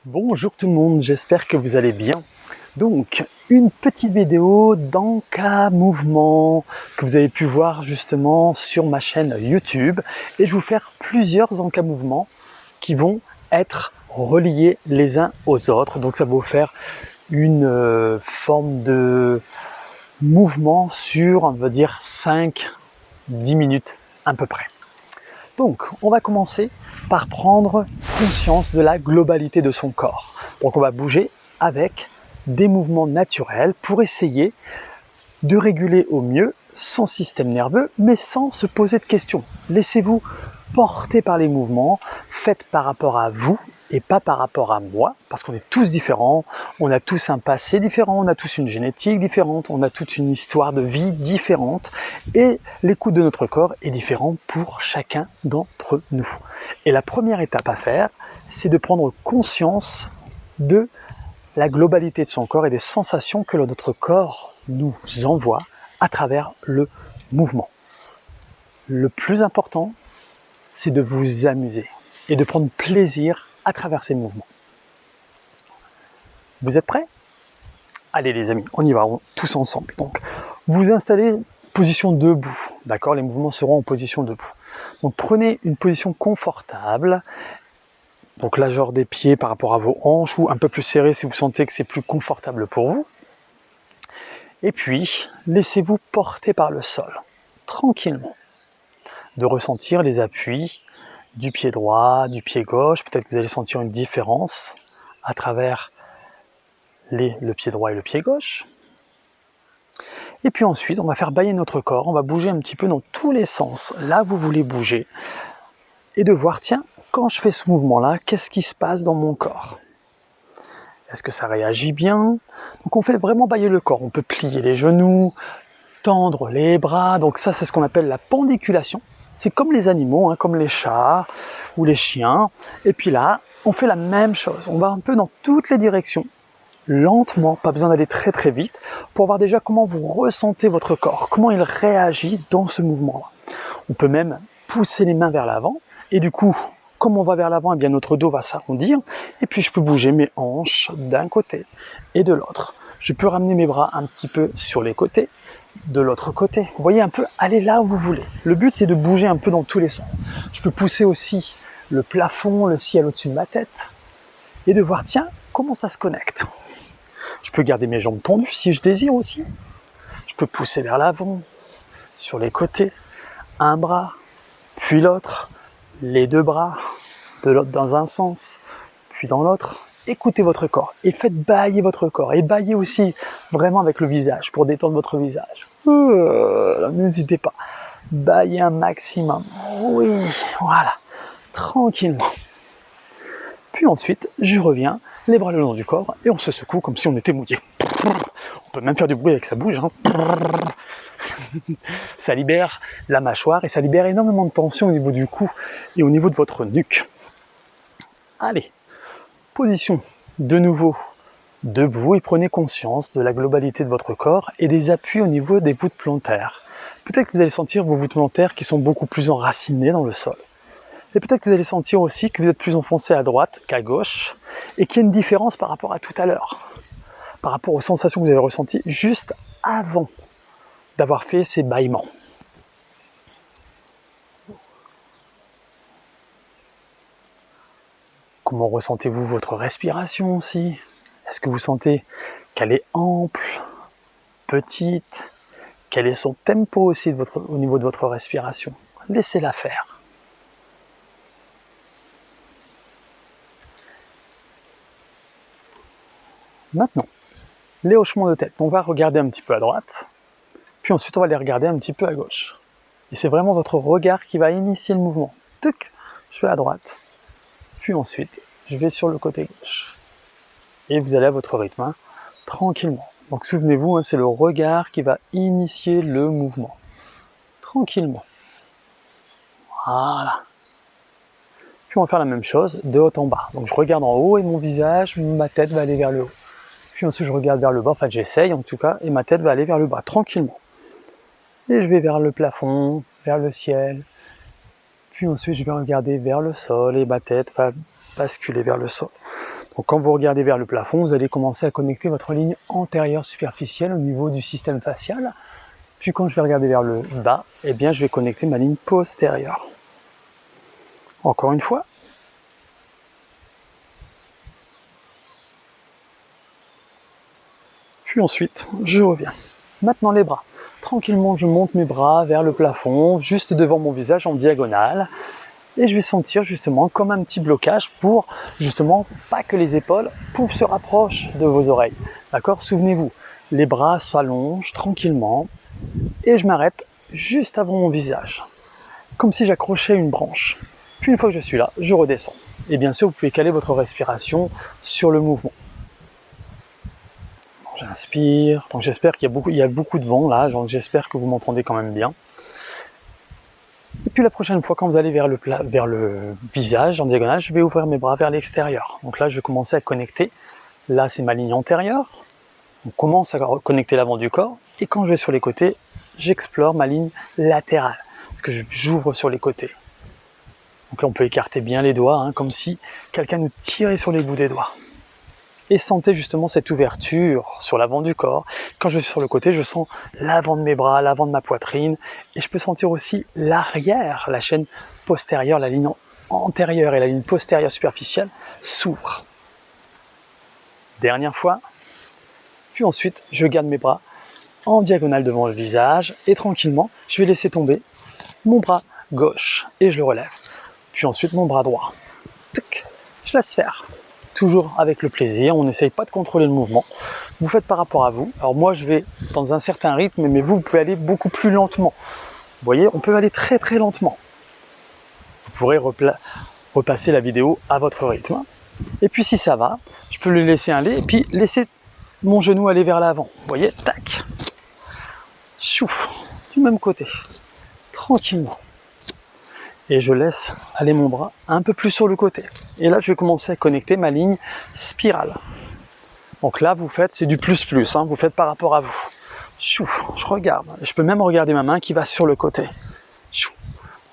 Bonjour tout le monde, j'espère que vous allez bien. Donc, une petite vidéo d'Anka Mouvement que vous avez pu voir justement sur ma chaîne YouTube. Et je vais vous faire plusieurs Anka Mouvements qui vont être reliés les uns aux autres. Donc ça va vous faire une forme de mouvement sur, on va dire, 5-10 minutes à peu près. Donc, on va commencer par prendre conscience de la globalité de son corps. Donc, on va bouger avec des mouvements naturels pour essayer de réguler au mieux son système nerveux, mais sans se poser de questions. Laissez-vous porter par les mouvements, faites par rapport à vous et pas par rapport à moi, parce qu'on est tous différents, on a tous un passé différent, on a tous une génétique différente, on a toute une histoire de vie différente, et l'écoute de notre corps est différente pour chacun d'entre nous. Et la première étape à faire, c'est de prendre conscience de la globalité de son corps et des sensations que notre corps nous envoie à travers le mouvement. Le plus important, c'est de vous amuser et de prendre plaisir à travers ces mouvements. Vous êtes prêts? Allez les amis, on y va, tous ensemble. Donc, vous installez position debout, d'accord? Les mouvements seront en position debout. Donc prenez une position confortable. Donc là, genre des pieds par rapport à vos hanches ou un peu plus serré si vous sentez que c'est plus confortable pour vous. Et puis, laissez-vous porter par le sol, tranquillement. De ressentir les appuis du pied droit, du pied gauche. Peut-être que vous allez sentir une différence à travers le pied droit et le pied gauche. Et puis ensuite, on va faire bâiller notre corps. On va bouger un petit peu dans tous les sens. Là, vous voulez bouger. Et de voir, tiens, quand je fais ce mouvement-là, qu'est-ce qui se passe dans mon corps? Est-ce que ça réagit bien? Donc on fait vraiment bâiller le corps. On peut plier les genoux, tendre les bras. Donc ça, c'est ce qu'on appelle la pendiculation. C'est comme les animaux, hein, comme les chats ou les chiens. Et puis là, on fait la même chose. On va un peu dans toutes les directions, lentement, pas besoin d'aller très très vite, pour voir déjà comment vous ressentez votre corps, comment il réagit dans ce mouvement-là. On peut même pousser les mains vers l'avant, et du coup, comme on va vers l'avant, eh bien notre dos va s'arrondir, et puis je peux bouger mes hanches d'un côté et de l'autre. Je peux ramener mes bras un petit peu sur les côtés, de l'autre côté. Vous voyez un peu, allez là où vous voulez. Le but, c'est de bouger un peu dans tous les sens. Je peux pousser aussi le plafond, le ciel au-dessus de ma tête, et de voir, tiens, comment ça se connecte. Je peux garder mes jambes tendues si je désire aussi. Je peux pousser vers l'avant, sur les côtés, un bras, puis l'autre, les deux bras, de l'autre dans un sens, puis dans l'autre. Écoutez votre corps et faites bâiller votre corps. Et bâillez aussi vraiment avec le visage pour détendre votre visage. N'hésitez pas. Bâillez un maximum. Oui, voilà. Tranquillement. Puis ensuite, je reviens, les bras le long du corps, et on se secoue comme si on était mouillé. On peut même faire du bruit avec sa bouche. Hein. Ça libère la mâchoire et ça libère énormément de tension au niveau du cou et au niveau de votre nuque. Allez, position de nouveau debout et prenez conscience de la globalité de votre corps et des appuis au niveau des voûtes plantaires. Peut-être que vous allez sentir vos voûtes plantaires qui sont beaucoup plus enracinées dans le sol. Et peut-être que vous allez sentir aussi que vous êtes plus enfoncé à droite qu'à gauche et qu'il y a une différence par rapport à tout à l'heure, par rapport aux sensations que vous avez ressenties juste avant d'avoir fait ces bâillements. Comment ressentez-vous votre respiration aussi? Est-ce que vous sentez qu'elle est ample, petite? Quel est son tempo aussi au niveau de votre respiration? Laissez-la faire. Maintenant, les hochements de tête. On va regarder un petit peu à droite, puis ensuite on va les regarder un petit peu à gauche. Et c'est vraiment votre regard qui va initier le mouvement. Tuc, je vais à droite, puis ensuite je vais sur le côté gauche. Et vous allez à votre rythme, hein, tranquillement. Donc souvenez-vous, hein, c'est le regard qui va initier le mouvement. Tranquillement. Voilà. Puis on va faire la même chose de haut en bas. Donc je regarde en haut et mon visage, ma tête va aller vers le haut. Puis ensuite je regarde vers le bas, enfin j'essaye en tout cas, et ma tête va aller vers le bas, tranquillement. Et je vais vers le plafond, vers le ciel. Puis ensuite je vais regarder vers le sol et ma tête va basculer vers le sol. Donc quand vous regardez vers le plafond, vous allez commencer à connecter votre ligne antérieure superficielle au niveau du système facial. Puis quand je vais regarder vers le bas, eh bien je vais connecter ma ligne postérieure. Encore une fois. Puis ensuite, je reviens. Maintenant les bras. Tranquillement, je monte mes bras vers le plafond, juste devant mon visage en diagonale. Et je vais sentir justement comme un petit blocage pour justement pas que les épaules se rapprochent de vos oreilles. D'accord? Souvenez-vous, les bras s'allongent tranquillement et je m'arrête juste avant mon visage, comme si j'accrochais une branche. Puis une fois que je suis là, je redescends. Et bien sûr, vous pouvez caler votre respiration sur le mouvement. J'inspire, donc j'espère qu'il y a beaucoup de vent là, donc j'espère que vous m'entendez quand même bien. Et puis la prochaine fois, quand vous allez vers le visage en diagonale, je vais ouvrir mes bras vers l'extérieur. Donc là, je vais commencer à connecter. Là, c'est ma ligne antérieure. On commence à connecter l'avant du corps. Et quand je vais sur les côtés, j'explore ma ligne latérale. Parce que j'ouvre sur les côtés. Donc là, on peut écarter bien les doigts, hein, comme si quelqu'un nous tirait sur les bouts des doigts. Et sentez justement cette ouverture sur l'avant du corps. Quand je vais sur le côté, je sens l'avant de mes bras, l'avant de ma poitrine. Et je peux sentir aussi l'arrière, la chaîne postérieure, la ligne antérieure et la ligne postérieure superficielle s'ouvrent. Dernière fois. Puis ensuite, je garde mes bras en diagonale devant le visage. Et tranquillement, je vais laisser tomber mon bras gauche et je le relève. Puis ensuite, mon bras droit. Je laisse faire. Toujours avec le plaisir, on n'essaye pas de contrôler le mouvement. Vous faites par rapport à vous. Alors moi, je vais dans un certain rythme, mais vous pouvez aller beaucoup plus lentement. Vous voyez, on peut aller très très lentement. Vous pourrez repasser la vidéo à votre rythme. Et puis si ça va, je peux le laisser aller et puis laisser mon genou aller vers l'avant. Vous voyez, tac. Chouf, du même côté. Tranquillement. Et je laisse aller mon bras un peu plus sur le côté. Et là, je vais commencer à connecter ma ligne spirale. Donc là, c'est du plus-plus, hein, vous faites par rapport à vous. Chouf, je regarde. Je peux même regarder ma main qui va sur le côté. Chouf.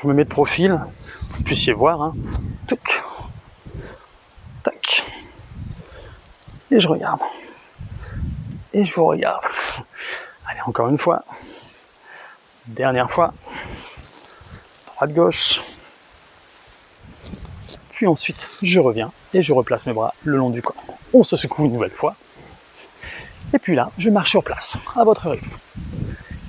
Je me mets de profil, pour que vous puissiez voir. Hein. Tac. Tac. Et je regarde. Et je vous regarde. Allez, encore une fois. Dernière fois. Droite-gauche. Puis ensuite, je reviens et je replace mes bras le long du corps. On se secoue une nouvelle fois. Et puis là, je marche sur place, à votre rythme.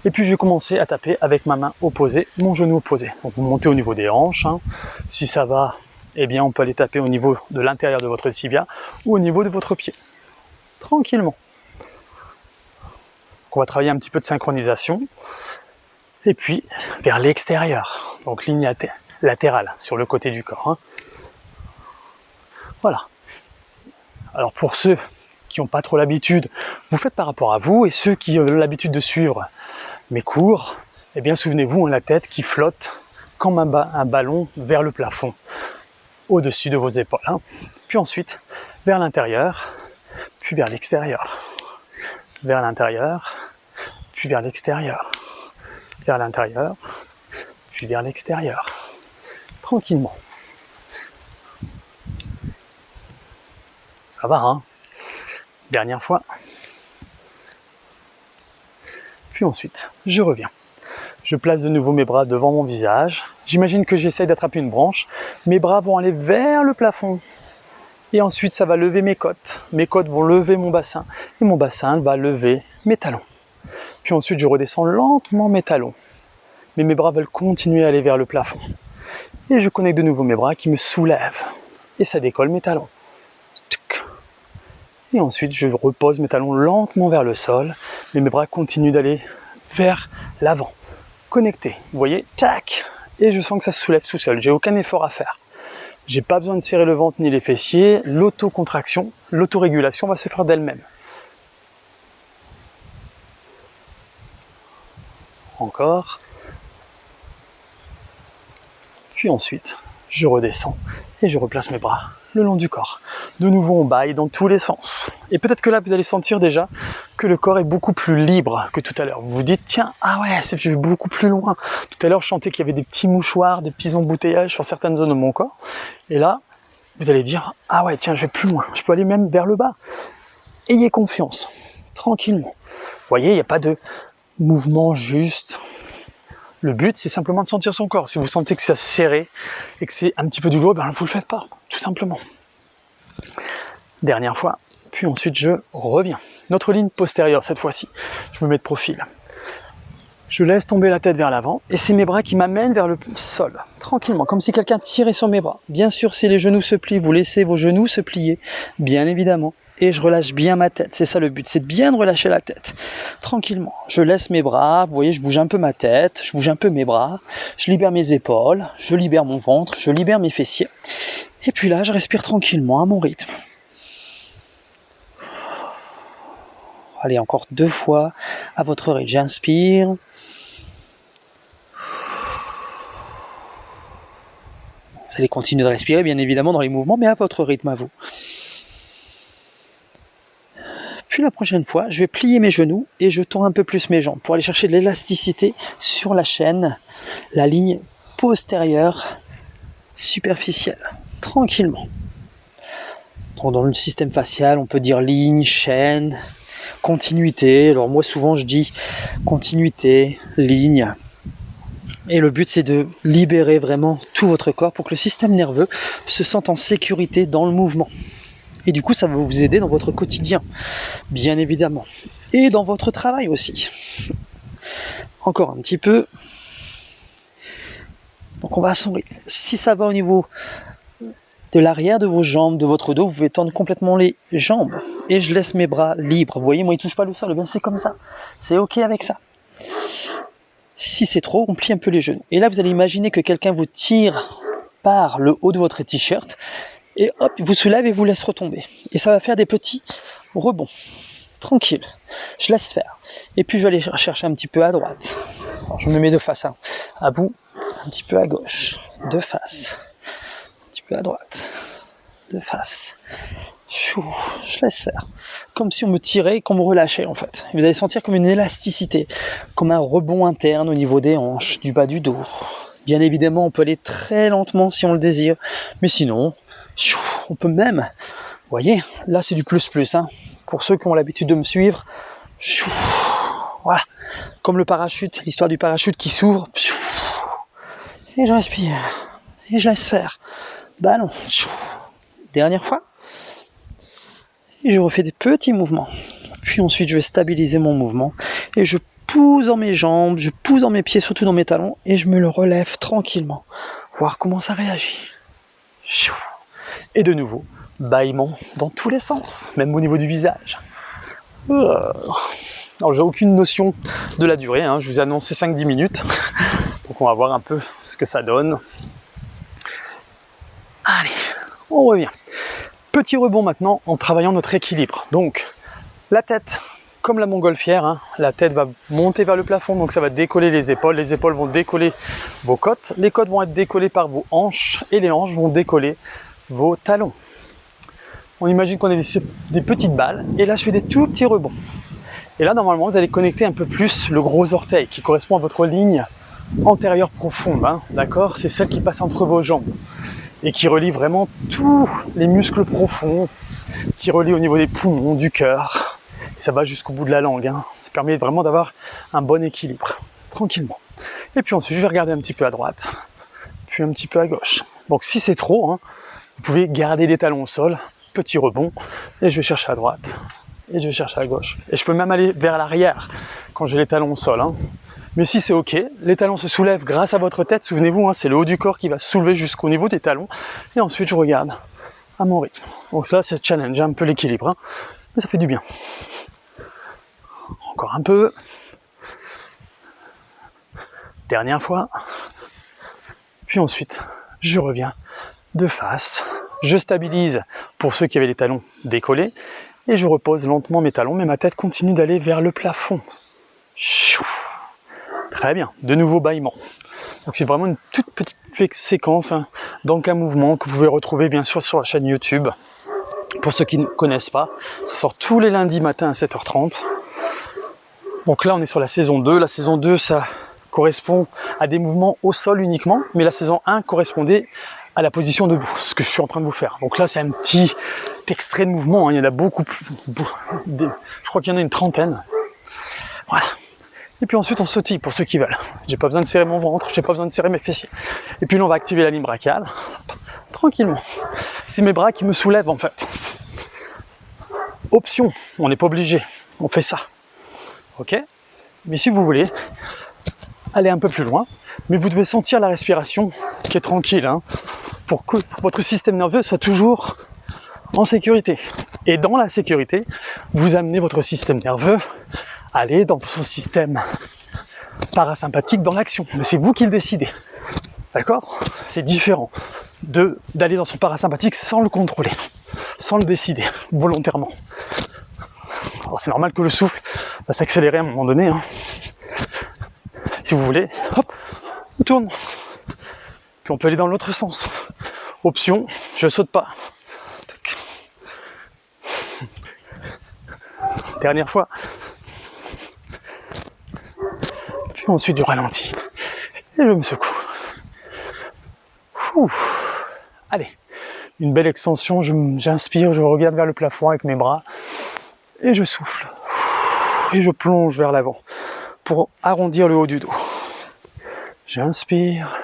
Et puis je vais commencer à taper avec ma main opposée, mon genou opposé. Donc vous montez au niveau des hanches. Hein. Si ça va, eh bien on peut aller taper au niveau de l'intérieur de votre tibia ou au niveau de votre pied. Tranquillement. Donc on va travailler un petit peu de synchronisation. Et puis vers l'extérieur. Donc ligne latérale sur le côté du corps. Hein. Voilà. Alors pour ceux qui n'ont pas trop l'habitude, vous faites par rapport à vous, et ceux qui ont l'habitude de suivre mes cours, eh bien souvenez-vous, la tête qui flotte comme un ballon vers le plafond, au-dessus de vos épaules. Hein. Puis ensuite, vers l'intérieur, puis vers l'extérieur. Vers l'intérieur, puis vers l'extérieur. Vers l'intérieur, puis vers l'extérieur. Tranquillement. Ça va, hein? Dernière fois. Puis ensuite, je reviens. Je place de nouveau mes bras devant mon visage. J'imagine que j'essaye d'attraper une branche. Mes bras vont aller vers le plafond. Et ensuite, ça va lever mes côtes. Mes côtes vont lever mon bassin. Et mon bassin va lever mes talons. Puis ensuite, je redescends lentement mes talons. Mais mes bras veulent continuer à aller vers le plafond. Et je connecte de nouveau mes bras qui me soulèvent. Et ça décolle mes talons. Et ensuite, je repose mes talons lentement vers le sol, mais mes bras continuent d'aller vers l'avant. Connecté, vous voyez, tac. Et je sens que ça se soulève tout seul, j'ai aucun effort à faire. J'ai pas besoin de serrer le ventre ni les fessiers, l'autocontraction, l'autorégulation va se faire d'elle-même. Encore. Puis ensuite, je redescends et je replace mes bras le long du corps. De nouveau, on baille dans tous les sens. Et peut-être que là, vous allez sentir déjà que le corps est beaucoup plus libre que tout à l'heure. Vous vous dites, tiens, ah ouais, je vais beaucoup plus loin. Tout à l'heure, je sentais qu'il y avait des petits mouchoirs, des petits embouteillages sur certaines zones de mon corps. Et là, vous allez dire, ah ouais, tiens, je vais plus loin, je peux aller même vers le bas. Ayez confiance, tranquillement. Vous voyez, il n'y a pas de mouvement juste. Le but, c'est simplement de sentir son corps. Si vous sentez que c'est serré et que c'est un petit peu douloureux, ben vous le faites pas, tout simplement. Dernière fois, puis ensuite je reviens. Notre ligne postérieure cette fois-ci. Je me mets de profil. Je laisse tomber la tête vers l'avant et c'est mes bras qui m'amènent vers le sol, tranquillement, comme si quelqu'un tirait sur mes bras. Bien sûr, si les genoux se plient, vous laissez vos genoux se plier, bien évidemment. Et je relâche bien ma tête, c'est ça le but, c'est de bien relâcher la tête, tranquillement. Je laisse mes bras, vous voyez, je bouge un peu ma tête, je bouge un peu mes bras, je libère mes épaules, je libère mon ventre, je libère mes fessiers. Et puis là, je respire tranquillement à mon rythme. Allez, encore 2 fois à votre rythme. J'inspire. Vous allez continuer de respirer, bien évidemment, dans les mouvements, mais à votre rythme à vous. Puis la prochaine fois, je vais plier mes genoux et je tends un peu plus mes jambes pour aller chercher de l'élasticité sur la chaîne, la ligne postérieure superficielle, tranquillement. Donc dans le système facial, on peut dire ligne, chaîne, continuité. Alors moi souvent je dis continuité, ligne. Et le but c'est de libérer vraiment tout votre corps pour que le système nerveux se sente en sécurité dans le mouvement. Et du coup, ça va vous aider dans votre quotidien, bien évidemment. Et dans votre travail aussi. Encore un petit peu. Donc on va à son rythme. Si ça va au niveau de l'arrière de vos jambes, de votre dos, vous pouvez tendre complètement les jambes. Et je laisse mes bras libres. Vous voyez, moi, ils ne touchent pas le sol. Bien, c'est comme ça. C'est OK avec ça. Si c'est trop, on plie un peu les genoux. Et là, vous allez imaginer que quelqu'un vous tire par le haut de votre t-shirt. Et hop, il vous soulève et vous laisse retomber. Et ça va faire des petits rebonds. Tranquille. Je laisse faire. Et puis je vais aller chercher un petit peu à droite. Alors, je me mets de face à vous, un petit peu à gauche, de face, un petit peu à droite, de face. Je laisse faire. Comme si on me tirait, qu'on me relâchait en fait. Et vous allez sentir comme une élasticité, comme un rebond interne au niveau des hanches, du bas du dos. Bien évidemment, on peut aller très lentement si on le désire. Mais sinon, on peut même, vous voyez, là c'est du plus-plus, hein. Pour ceux qui ont l'habitude de me suivre, voilà, comme le parachute, l'histoire du parachute qui s'ouvre, et je respire, et je laisse faire, ballon, dernière fois, et je refais des petits mouvements, puis ensuite je vais stabiliser mon mouvement, et je pousse dans mes jambes, je pousse dans mes pieds, surtout dans mes talons, et je me le relève tranquillement, voir comment ça réagit. Et de nouveau, bâillement dans tous les sens, même au niveau du visage. Alors j'ai aucune notion de la durée, hein. Je vous ai annoncé 5-10 minutes, donc on va voir un peu ce que ça donne. Allez, on revient. Petit rebond maintenant en travaillant notre équilibre. Donc la tête, comme la montgolfière, hein, la tête va monter vers le plafond, donc ça va décoller les épaules vont décoller vos côtes, les côtes vont être décollées par vos hanches, et les hanches vont décoller vos talons. On imagine qu'on a des petites balles, et là je fais des tout petits rebonds. Et là normalement vous allez connecter un peu plus le gros orteil qui correspond à votre ligne antérieure profonde, hein, d'accord? C'est celle qui passe entre vos jambes et qui relie vraiment tous les muscles profonds, qui relie au niveau des poumons, du cœur. Et ça va jusqu'au bout de la langue, hein. Ça permet vraiment d'avoir un bon équilibre, tranquillement. Et puis ensuite je vais regarder un petit peu à droite, puis un petit peu à gauche. Donc si c'est trop, hein, vous pouvez garder les talons au sol, petit rebond, et je vais chercher à droite, et je vais chercher à gauche. Et je peux même aller vers l'arrière quand j'ai les talons au sol, hein. Mais si c'est ok, les talons se soulèvent grâce à votre tête, souvenez-vous, hein, c'est le haut du corps qui va se soulever jusqu'au niveau des talons, et ensuite je regarde à mon rythme. Donc ça c'est challenge, un peu l'équilibre, hein, mais ça fait du bien. Encore un peu. Dernière fois. Puis ensuite, je reviens de face. Je stabilise pour ceux qui avaient les talons décollés et je repose lentement mes talons, mais ma tête continue d'aller vers le plafond. Très bien, de nouveau bâillement. Donc c'est vraiment une toute petite séquence, hein, donc un mouvement que vous pouvez retrouver bien sûr sur la chaîne YouTube. Pour ceux qui ne connaissent pas, ça sort tous les lundis matin à 7h30. Donc là on est sur la saison 2. La saison 2 ça correspond à des mouvements au sol uniquement, mais la saison 1 correspondait à la position debout, ce que je suis en train de vous faire. Donc là, c'est un petit extrait de mouvement, hein. Il y en a beaucoup plus, je crois qu'il y en a une trentaine. Voilà. Et puis ensuite, on sautille pour ceux qui veulent. J'ai pas besoin de serrer mon ventre, j'ai pas besoin de serrer mes fessiers. Et puis là, on va activer la ligne brachiale, tranquillement. C'est mes bras qui me soulèvent en fait. Option, on n'est pas obligé, on fait ça. Ok? Mais si vous voulez aller un peu plus loin, mais vous devez sentir la respiration qui est tranquille, hein, pour que votre système nerveux soit toujours en sécurité. Et dans la sécurité, vous amenez votre système nerveux à aller dans son système parasympathique dans l'action. Mais c'est vous qui le décidez. D'accord? C'est différent d'aller dans son parasympathique sans le contrôler, sans le décider, volontairement. Alors c'est normal que le souffle va s'accélérer à un moment donné, hein. Si vous voulez, hop, on tourne. Puis on peut aller dans l'autre sens. Option, je saute pas. Tac. Dernière fois. Puis ensuite du ralenti. Et je me secoue. Ouh. Allez, une belle extension, j'inspire, je regarde vers le plafond avec mes bras. Et je souffle. Et je plonge vers l'avant pour arrondir le haut du dos. J'inspire.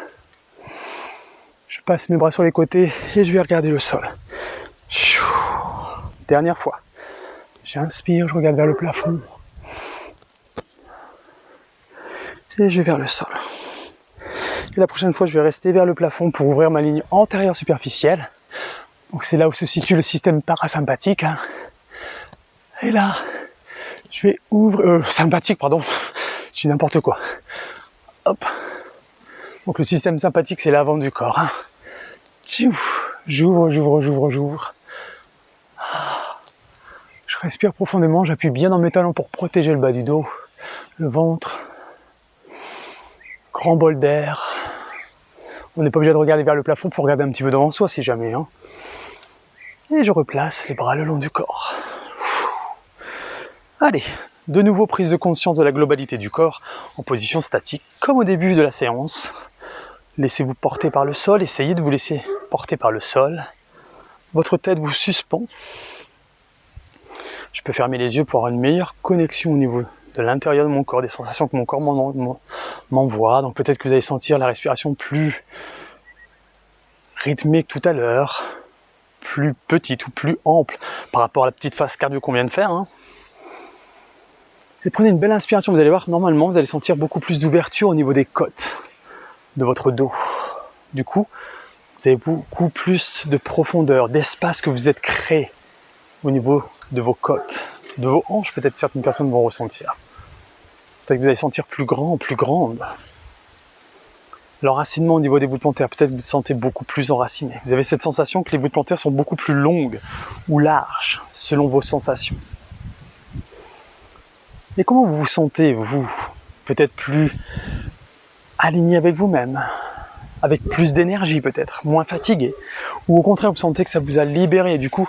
Je passe mes bras sur les côtés et je vais regarder le sol. Dernière fois. J'inspire, je regarde vers le plafond. Et je vais vers le sol. Et la prochaine fois, je vais rester vers le plafond pour ouvrir ma ligne antérieure superficielle. Donc c'est là où se situe le système parasympathique, hein. Et là, je vais ouvrir... sympathique, pardon. Je dis n'importe quoi. Hop. Donc le système sympathique, c'est l'avant du corps, hein. J'ouvre, j'ouvre, j'ouvre, j'ouvre. Je respire profondément, j'appuie bien dans mes talons pour protéger le bas du dos, le ventre. Grand bol d'air. On n'est pas obligé de regarder vers le plafond pour regarder un petit peu devant soi si jamais, hein. Et je replace les bras le long du corps. Allez, de nouveau prise de conscience de la globalité du corps en position statique, comme au début de la séance. Laissez-vous porter par le sol, essayez de vous laisser porter par le sol. Votre tête vous suspend. Je peux fermer les yeux pour avoir une meilleure connexion au niveau de l'intérieur de mon corps, des sensations que mon corps m'envoie. Donc peut-être que vous allez sentir la respiration plus rythmée que tout à l'heure, plus petite ou plus ample par rapport à la petite phase cardio qu'on vient de faire, hein. Et prenez une belle inspiration, vous allez voir, normalement vous allez sentir beaucoup plus d'ouverture au niveau des côtes de votre dos. Du coup, vous avez beaucoup plus de profondeur, d'espace que vous êtes créé au niveau de vos côtes, de vos hanches, peut-être certaines personnes vont ressentir. Peut-être que vous allez sentir plus grand, plus grande. L'enracinement au niveau des voûtes plantaires, peut-être que vous vous sentez beaucoup plus enraciné. Vous avez cette sensation que les voûtes plantaires sont beaucoup plus longues ou larges, selon vos sensations. Et comment vous vous sentez, vous? Peut-être plus aligné avec vous-même, avec plus d'énergie peut-être, moins fatigué, ou au contraire vous sentez que ça vous a libéré, et du coup,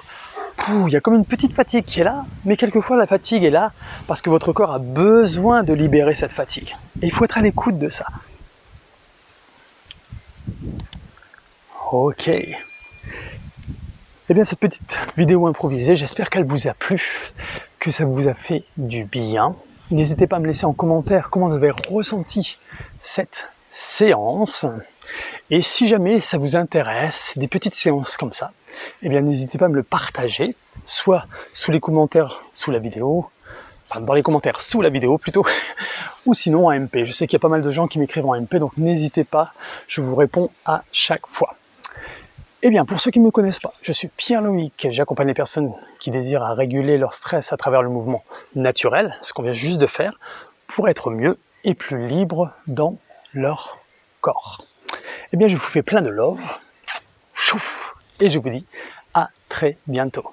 il y a comme une petite fatigue qui est là, mais quelquefois la fatigue est là parce que votre corps a besoin de libérer cette fatigue. Et il faut être à l'écoute de ça. Ok. Eh bien cette petite vidéo improvisée, j'espère qu'elle vous a plu, que ça vous a fait du bien. N'hésitez pas à me laisser en commentaire comment vous avez ressenti cette séance. Et si jamais ça vous intéresse, des petites séances comme ça, eh bien n'hésitez pas à me le partager, soit sous les commentaires sous la vidéo, enfin dans les commentaires sous la vidéo plutôt, ou sinon en MP. Je sais qu'il y a pas mal de gens qui m'écrivent en MP, donc n'hésitez pas, je vous réponds à chaque fois. Eh bien, pour ceux qui ne me connaissent pas, je suis Pierre-Loïc, j'accompagne les personnes qui désirent à réguler leur stress à travers le mouvement naturel, ce qu'on vient juste de faire, pour être mieux et plus libre dans leur corps. Eh bien, je vous fais plein de love, chouf, et je vous dis à très bientôt.